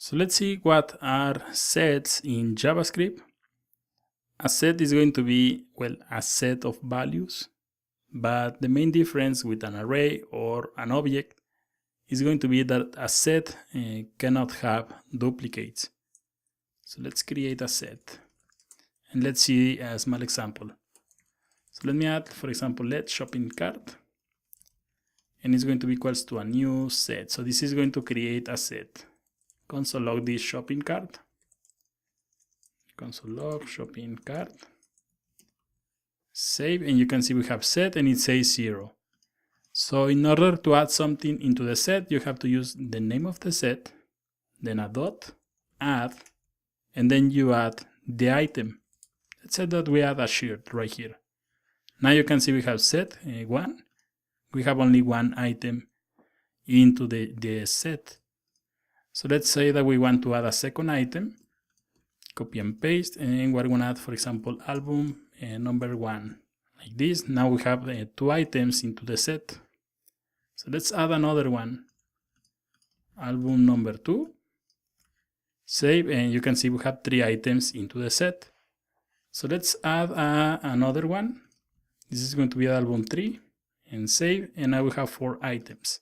So let's see what are sets in JavaScript. A set is going to be, well, a set of values, but the main difference with an array or an object is going to be that a set cannot have duplicates. So let's create a set and let's see a small example. So let me add, for example, let shopping cart, and it's going to be equals to a new set. So this is going to create a set. Console log this shopping cart. Console log shopping cart. Save, and you can see we have set and it says 0. So in order to add something into the set, you have to use the name of the set, then a dot, add, and then you add the item. Let's say that we add a shirt right here. Now you can see we have set 1. We have only one item into the set. So let's say that we want to add a second item. Copy and paste, and we're going to add, for example, album number 1. Like this. Now we have 2 items into the set. So let's add another one. Album number 2. Save, and you can see we have 3 items into the set. So let's add another one. This is going to be album 3, and save, and now we have 4 items.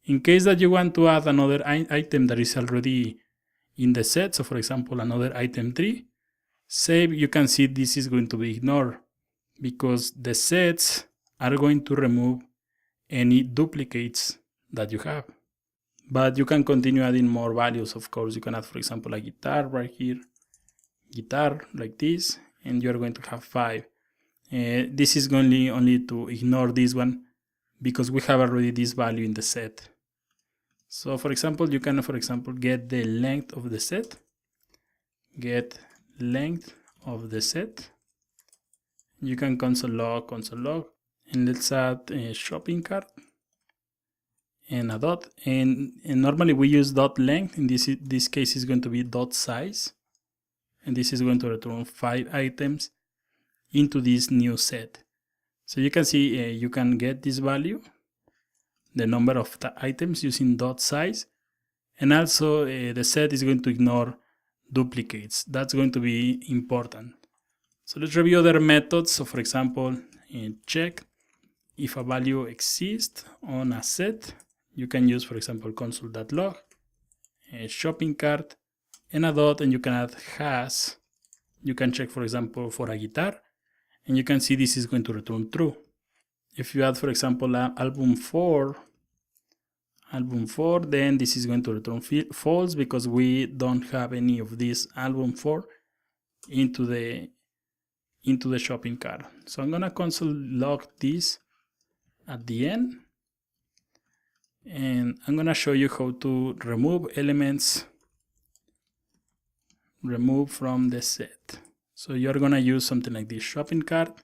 In case that you want to add another item that is already in the set, so for example another item 3, save, you can see this is going to be ignored because the sets are going to remove any duplicates that you have. But you can continue adding more values. Of course, you can add, for example, a guitar right here, guitar like this, and you're going to have 5. This is going only to ignore this one because we have already this value in the set. So for example, you can, for example, get the length of the set, get length of the set. You can console log, and let's add a shopping cart and a dot. And normally we use dot length. In this case, is going to be dot size, and this is going to return 5 items into this new set. So you can see you can get this value, the number of the items, using dot size, and also the set is going to ignore duplicates. That's going to be important. So let's review other methods. So for example, check if a value exists on a set. You can use, for example, console.log, a shopping cart, and a dot, and you can add has. You can check, for example, for a guitar, and you can see this is going to return true. If you add, for example, album 4, then this is going to return false because we don't have any of this album 4 into the shopping cart. So I'm gonna console log this at the end, and I'm gonna show you how to remove elements, remove from the set. So you're gonna use something like this, shopping cart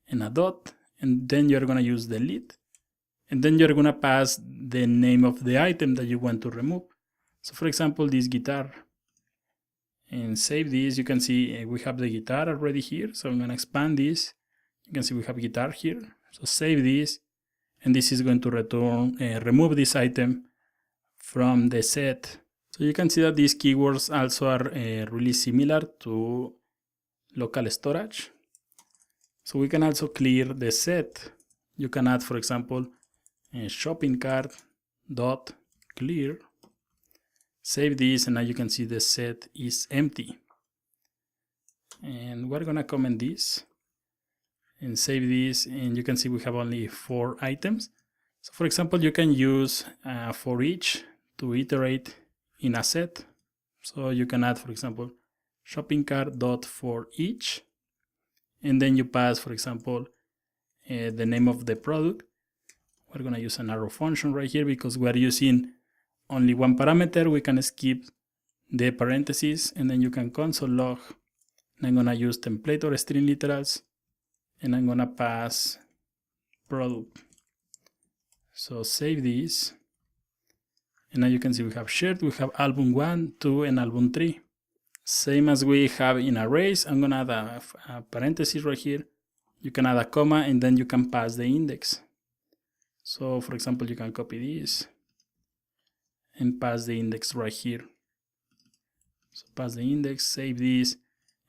and a dot, and then you're gonna use delete, and then you're gonna pass the name of the item that you want to remove. So for example, this guitar, and save this. You can see we have the guitar already here, so I'm gonna expand this. You can see we have guitar here, so save this, and this is going to return remove this item from the set. So you can see that these keywords also are really similar to local storage. So we can also clear the set. You can add, for example, a shopping cart dot clear, save this, and now you can see the set is empty. And we're gonna comment this and save this, and you can see we have only 4 items. So for example, you can use for each to iterate in a set. So you can add, for example, shopping cart dot for each, and then you pass, for example, the name of the product. We're gonna use an arrow function right here because we're using only one parameter. We can skip the parentheses, and then you can console log, and I'm gonna use template or string literals, and I'm gonna pass product. So save this, and now you can see we have shirt, we have album 1, 2, and album 3. Same as we have in arrays, I'm gonna add a parenthesis right here. You can add a comma, and then you can pass the index. So for example, you can copy this and pass the index right here. So pass the index, save this,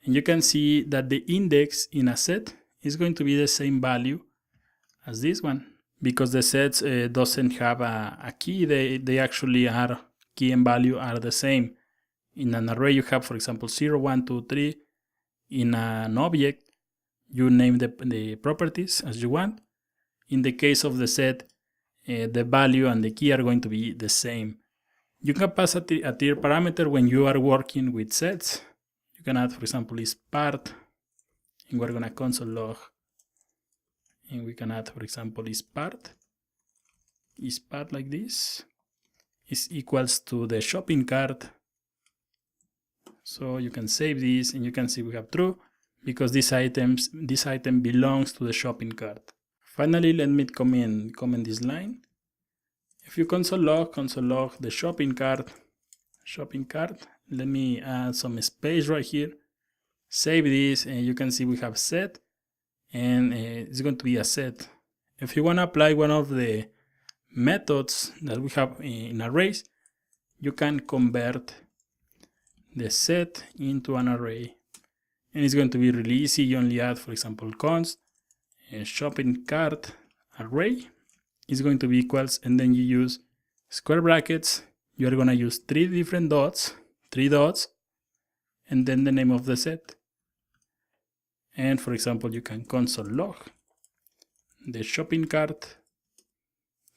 and you can see that the index in a set is going to be the same value as this one, because the sets doesn't have a key. They actually are key and value are the same. In an array you have, for example, 0, 1, 2, 3. In an object you name the properties as you want. In the case of the set, the value and the key are going to be the same. You can pass a tier parameter when you are working with sets. You can add, for example, is part, and we're gonna console log, and we can add, for example, is part like this is equals to the shopping cart. So you can save this, and you can see we have true because this item belongs to the shopping cart. Finally, let me comment this line. If you console log the shopping cart, let me add some space right here, save this, and you can see we have set, and it's going to be a set. If you want to apply one of the methods that we have in arrays, you can convert the set into an array, and it's going to be really easy. You only add, for example, const shopping cart array is going to be equals, and then you use square brackets. You are going to use three dots, and then the name of the set. And for example, you can console log the shopping cart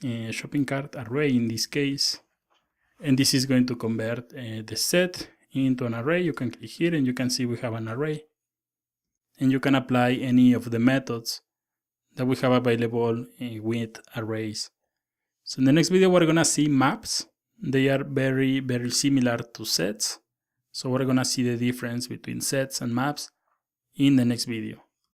array in this case, and this is going to convert the set into an array. You can click here and you can see we have an array, and you can apply any of the methods that we have available with arrays. So in the next video we're gonna see maps. They are very similar to sets, so we're gonna see the difference between sets and maps in the next video.